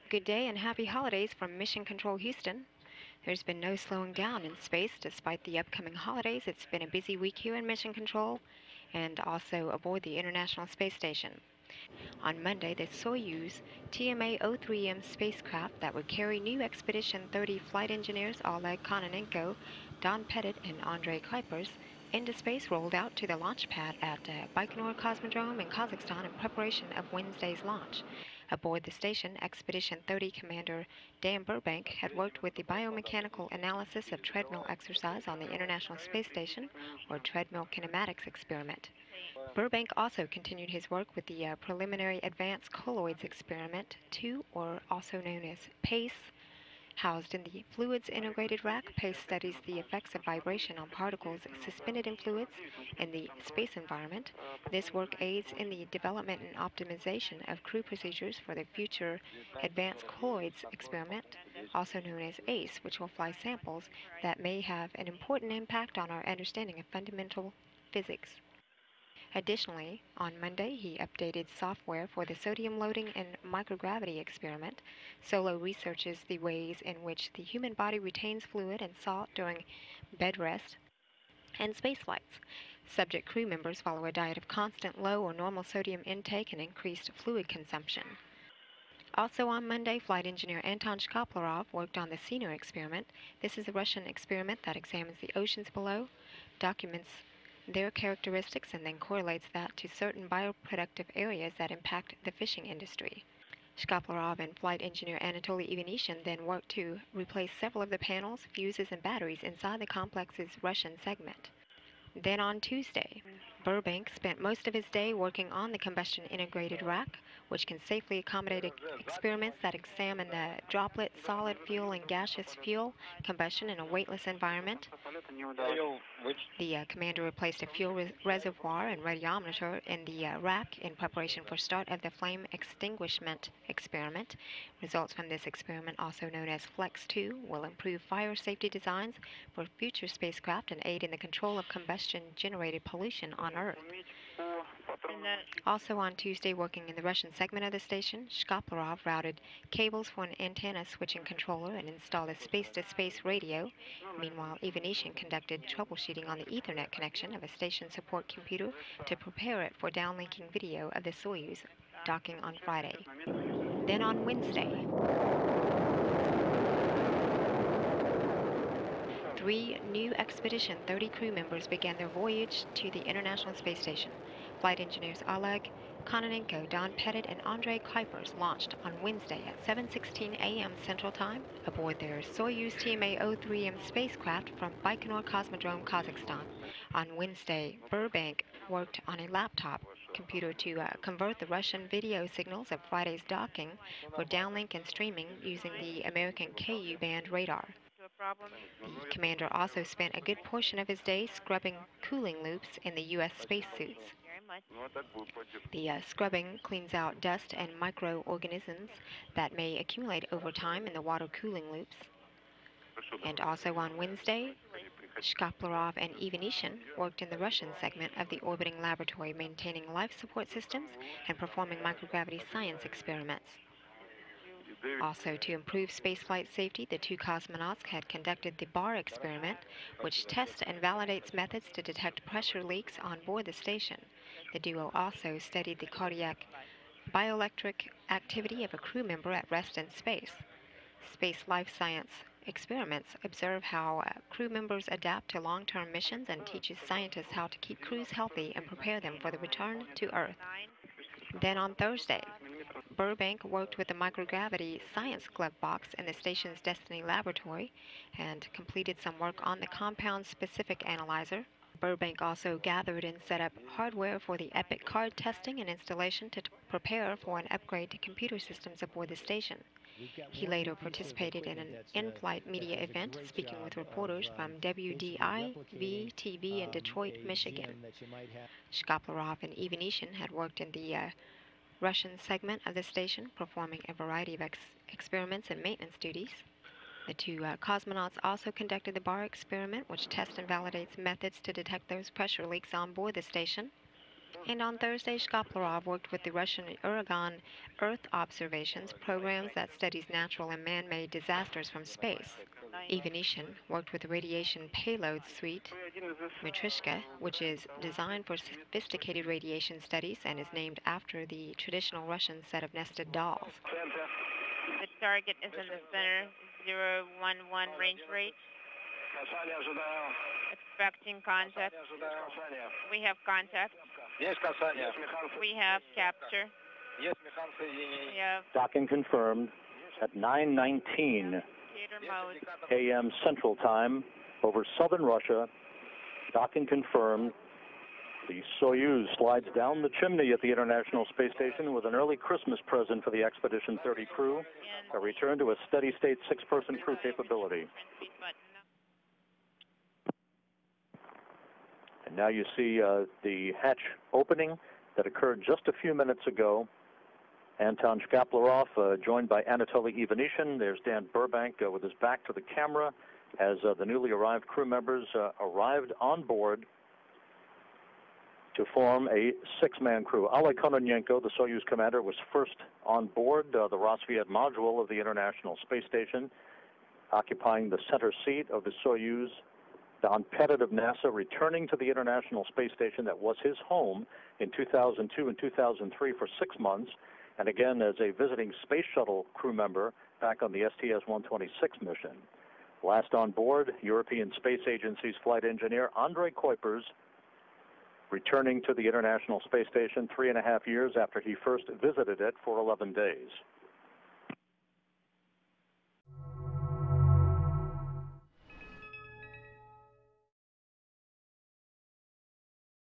Good day and happy holidays from Mission Control Houston. There's been no slowing down in space despite the upcoming holidays. It's been a busy week here in Mission Control and also aboard the International Space Station. On Monday, the Soyuz TMA-03M spacecraft that would carry new Expedition 30 flight engineers Oleg Kononenko, Don Pettit, and Andrei Kuipers into space rolled out to the launch pad at Baikonur Cosmodrome in Kazakhstan in preparation of Wednesday's launch. Aboard the station, Expedition 30 Commander Dan Burbank had worked with the biomechanical analysis of treadmill exercise on the International Space Station, or treadmill kinematics experiment. Burbank also continued his work with the preliminary advanced colloids experiment 2, or also known as PACE. Housed in the Fluids Integrated Rack, PACE studies the effects of vibration on particles suspended in fluids in the space environment. This work aids in the development and optimization of crew procedures for the future Advanced Colloids experiment, also known as ACE, which will fly samples that may have an important impact on our understanding of fundamental physics. Additionally, on Monday, he updated software for the sodium loading and microgravity experiment. Solo researches the ways in which the human body retains fluid and salt during bed rest and space flights. Subject crew members follow a diet of constant low or normal sodium intake and increased fluid consumption. Also on Monday, flight engineer Anton Shkaplerov worked on the Sino experiment. This is a Russian experiment that examines the oceans below, documents their characteristics, and then correlates that to certain bioproductive areas that impact the fishing industry. Shkaplerov and flight engineer Anatoly Ivanishin then worked to replace several of the panels, fuses, and batteries inside the complex's Russian segment. Then on Tuesday, Burbank spent most of his day working on the combustion integrated rack, which can safely accommodate experiments that examine the droplet, solid fuel, and gaseous fuel combustion in a weightless environment. The commander replaced a fuel reservoir and radiometer in the rack in preparation for start of the flame extinguishment experiment. Results from this experiment, also known as Flex 2, will improve fire safety designs for future spacecraft and aid in the control of combustion-generated pollution on Earth. Also on Tuesday, working in the Russian segment of the station, Shkaplerov routed cables for an antenna switching controller and installed a space-to-space radio. Meanwhile, Ivanishin conducted troubleshooting on the Ethernet connection of a station support computer to prepare it for downlinking video of the Soyuz docking on Friday. Then on Wednesday, 3 new Expedition 30 crew members began their voyage to the International Space Station. Flight engineers Oleg Kononenko, Don Pettit, and Andrei Kuipers launched on Wednesday at 7:16 a.m. Central Time aboard their Soyuz TMA-03M spacecraft from Baikonur Cosmodrome, Kazakhstan. On Wednesday, Burbank worked on a laptop computer to convert the Russian video signals of Friday's docking for downlink and streaming using the American Ku band radar. The commander also spent a good portion of his day scrubbing cooling loops in the U.S. spacesuits. The scrubbing cleans out dust and microorganisms that may accumulate over time in the water cooling loops. And also on Wednesday, Shkaplerov and Ivanishin worked in the Russian segment of the orbiting laboratory, maintaining life support systems and performing microgravity science experiments. Also, to improve spaceflight safety, the 2 cosmonauts had conducted the BAR experiment, which tests and validates methods to detect pressure leaks on board the station. The duo also studied the cardiac bioelectric activity of a crew member at rest in space. Space life science experiments observe how crew members adapt to long-term missions and teaches scientists how to keep crews healthy and prepare them for the return to Earth. Then on Thursday, Burbank worked with the microgravity science glove box in the station's Destiny laboratory and completed some work on the compound-specific analyzer. Burbank also gathered and set up hardware for the EPIC card testing and installation to prepare for an upgrade to computer systems aboard the station. He later participated in an in-flight media event, speaking with reporters from WDIV-TV in Detroit, Michigan. Shkaplerov and Ivanishin had worked in the Russian segment of the station, performing a variety of experiments and maintenance duties. The 2 cosmonauts also conducted the BAR experiment, which tests and validates methods to detect those pressure leaks on board the station. And on Thursday, Shkaplerov worked with the Russian Uragan Earth Observations programs that studies natural and man-made disasters from space. Ivanishin worked with the Radiation Payload Suite, Matrishka, which is designed for sophisticated radiation studies and is named after the traditional Russian set of nested dolls. The target is in the center, 011 range rate. Expecting contact. We have contact. We have capture. We have docking confirmed at 9:19 a.m. Central Time over southern Russia. Docking confirmed. The Soyuz slides down the chimney at the International Space Station with an early Christmas present for the Expedition 30 crew, a return to a steady-state six-person crew capability. And now you see the hatch opening that occurred just a few minutes ago. Anton Shkaplerov, joined by Anatoly Ivanishin. There's Dan Burbank with his back to the camera as the newly arrived crew members arrived on board to form a six-man crew. Oleg Kononenko, the Soyuz commander, was first on board the Rosviet module of the International Space Station, occupying the center seat of the Soyuz. Don Pettit of NASA returning to the International Space Station that was his home in 2002 and 2003 for 6 months, and again as a visiting space shuttle crew member back on the STS-126 mission. Last on board, European Space Agency's flight engineer Andrei Kuipers, returning to the International Space Station 3.5 years after he first visited it for 11 days.